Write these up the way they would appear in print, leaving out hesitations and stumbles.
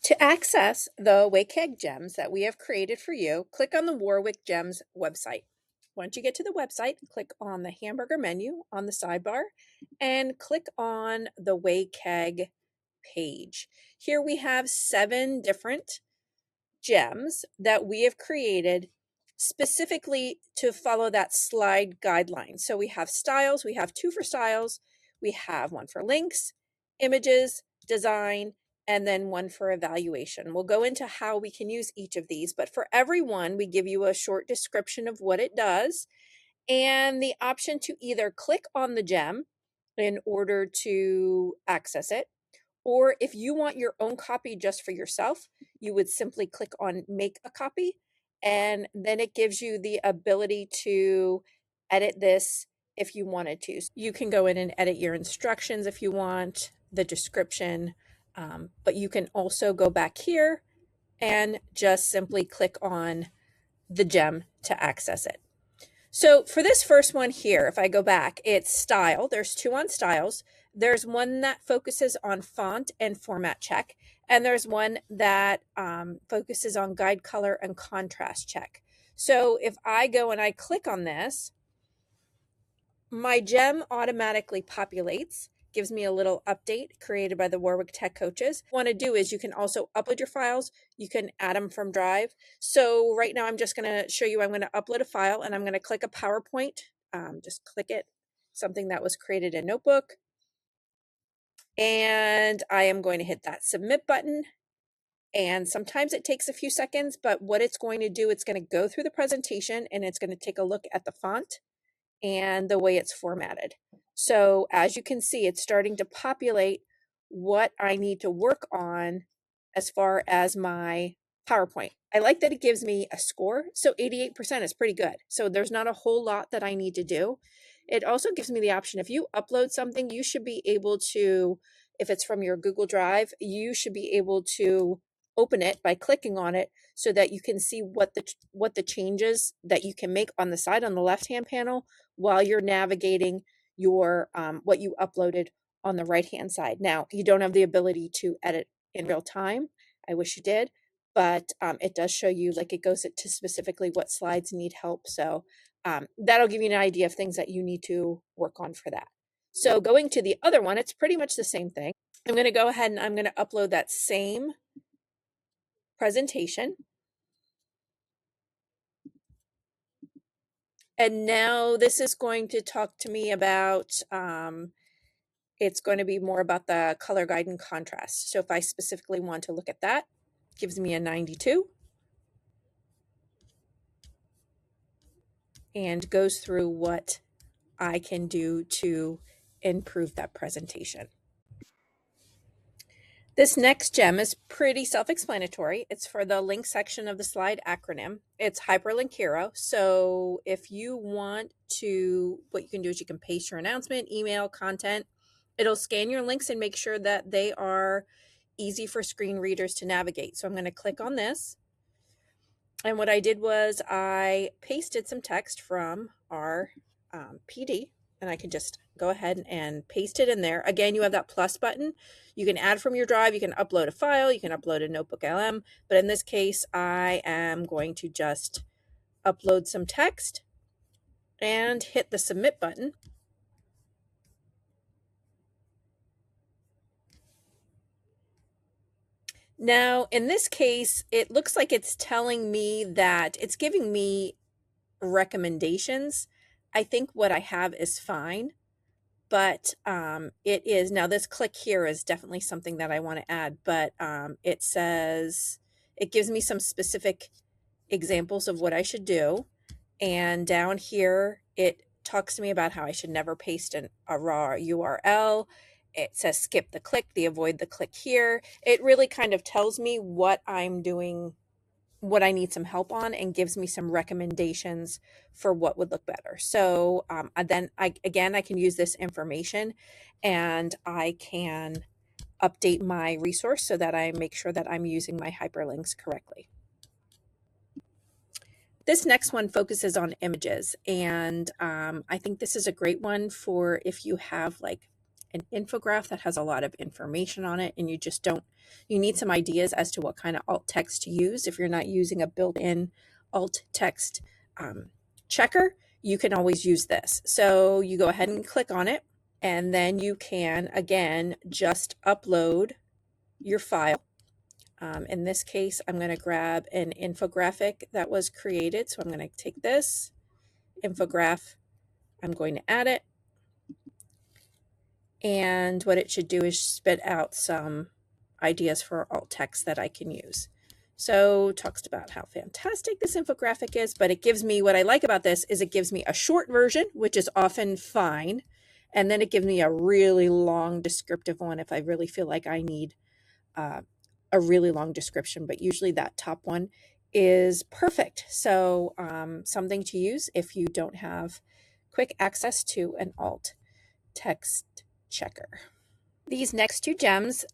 To access the WCAG gems that we have created for you, click on the Warwick Gems website. Once you get to the website, click on the hamburger menu on the sidebar and click on the WCAG page. Here we have 7 different gems that we have created specifically to follow that slide guideline. So we have styles, we have 2 for styles, we have 1 for links, images, design, and then 1 for evaluation. We'll go into how we can use each of these, but for every one, we give you a short description of what it does and the option to either click on the gem in order to access it, or if you want your own copy just for yourself, you would simply click on make a copy, and then it gives you the ability to edit this if you wanted to. So you can go in and edit your instructions if you want, the description, but you can also go back here and just simply click on the gem to access it. So for this first one here, if I go back, it's style. There's 2 on styles. There's one that focuses on font and format check, and there's one that focuses on guide color and contrast check. So if I go and I click on this, my gem automatically populates, gives me a little update created by the Warwick Tech Coaches. What you want to do is you can also upload your files. You can add them from Drive. So right now I'm just going to show you, I'm going to upload a file and I'm going to click a PowerPoint. Just click it, something that was created in Notebook. And I am going to hit that submit button. And sometimes it takes a few seconds, but what it's going to do, it's going to go through the presentation and it's going to take a look at the font and the way it's formatted. So as you can see, it's starting to populate what I need to work on as far as my PowerPoint. I like that it gives me a score. So 88% is pretty good. So there's not a whole lot that I need to do. It also gives me the option, if you upload something, you should be able to, if it's from your Google Drive, you should be able to open it by clicking on it so that you can see what the changes that you can make on the side on the left-hand panel while you're navigating your what you uploaded on the right-hand side. Now, you don't have the ability to edit in real time. I wish you did, but it does show you, like, it goes to specifically what slides need help. So that'll give you an idea of things that you need to work on for that. So going to the other one, it's pretty much the same thing. I'm going to go ahead and I'm going to upload that same presentation. And now this is going to talk to me about, it's going to be more about the color guide and contrast. So if I specifically want to look at that, it gives me a 92 and goes through what I can do to improve that presentation. This next gem is pretty self-explanatory. It's for the link section of the slide acronym. It's Hyperlink Hero. So if you want to, what you can do is you can paste your announcement, email, content. It'll scan your links and make sure that they are easy for screen readers to navigate. So I'm going to click on this. And what I did was I pasted some text from our PD, and I can just go ahead and paste it in there. Again, you have that plus button. You can add from your drive, you can upload a file, you can upload a notebook LM, but in this case, I am going to just upload some text and hit the submit button. Now, in this case, it looks like it's telling me that it's giving me recommendations. I think what I have is fine, but it is, now this click here is definitely something that I want to add, but it says, it gives me some specific examples of what I should do. And down here, it talks to me about how I should never paste a raw URL. It says skip the click, avoid the click here. It really kind of tells me what I'm doing, what I need some help on, and gives me some recommendations for what would look better. So then I can use this information and I can update my resource so that I make sure that I'm using my hyperlinks correctly. This next one focuses on images, and I think this is a great one for if you have like an infographic that has a lot of information on it, and you need some ideas as to what kind of alt text to use. If you're not using a built-in alt text checker, you can always use this. So you go ahead and click on it, and then you can, again, just upload your file. In this case, I'm going to grab an infographic that was created. So I'm going to take this infographic, I'm going to add it, and what it should do is spit out some ideas for alt text that I can use. So talks about how fantastic this infographic is, but it gives me, what I like about this is it gives me a short version, which is often fine, and then it gives me a really long descriptive one if I really feel like I need a really long description, but usually that top one is perfect. So something to use if you don't have quick access to an alt text checker. These next two gems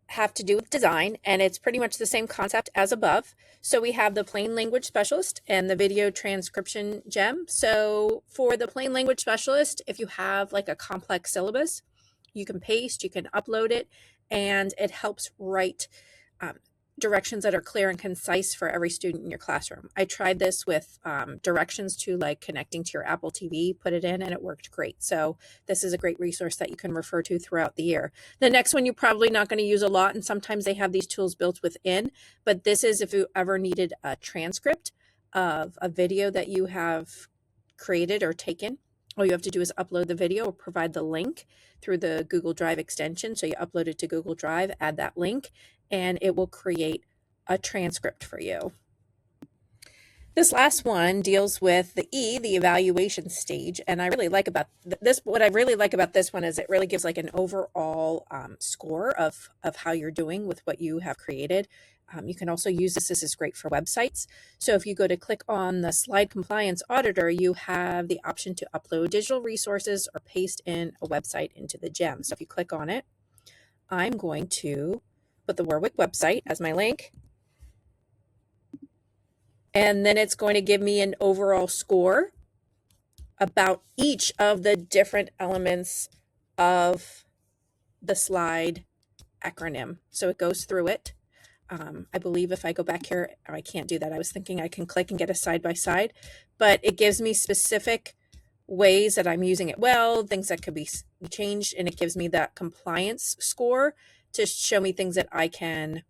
have to do with design, and it's pretty much the same concept as above. So we have the plain language specialist and the video transcription gem. So for the plain language specialist, if you have like a complex syllabus, you can paste, you can upload it, and it helps write directions that are clear and concise for every student in your classroom. I tried this with directions to like connecting to your Apple TV, put it in, and it worked great. So this is a great resource that you can refer to throughout the year. The next one you're probably not going to use a lot, and sometimes they have these tools built within, but this is if you ever needed a transcript of a video that you have created or taken. All you have to do is upload the video or provide the link through the Google Drive extension. So you upload it to Google Drive, add that link, and it will create a transcript for you. This last one deals with the evaluation stage. And I really like about this, what I really like about this one is it really gives like an overall score of how you're doing with what you have created. You can also use this. This is great for websites. So if you go to click on the slide compliance auditor, you have the option to upload digital resources or paste in a website into the gem. So if you click on it, I'm going to put the Warwick website as my link. And then it's going to give me an overall score about each of the different elements of the slide acronym. So it goes through it. I believe if I go back here, I can't do that. I was thinking I can click and get a side-by-side, but it gives me specific ways that I'm using it well, things that could be changed, and it gives me that compliance score to show me things that I can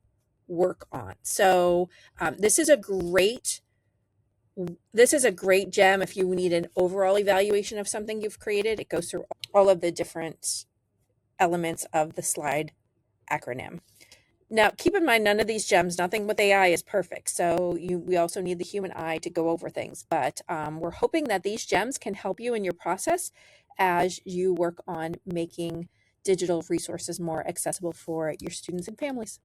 work on. So this is a great gem if you need an overall evaluation of something you've created. It goes through all of the different elements of the slide acronym. Now, keep in mind, none of these gems, nothing with AI is perfect. So we also need the human eye to go over things. But we're hoping that these gems can help you in your process as you work on making digital resources more accessible for your students and families.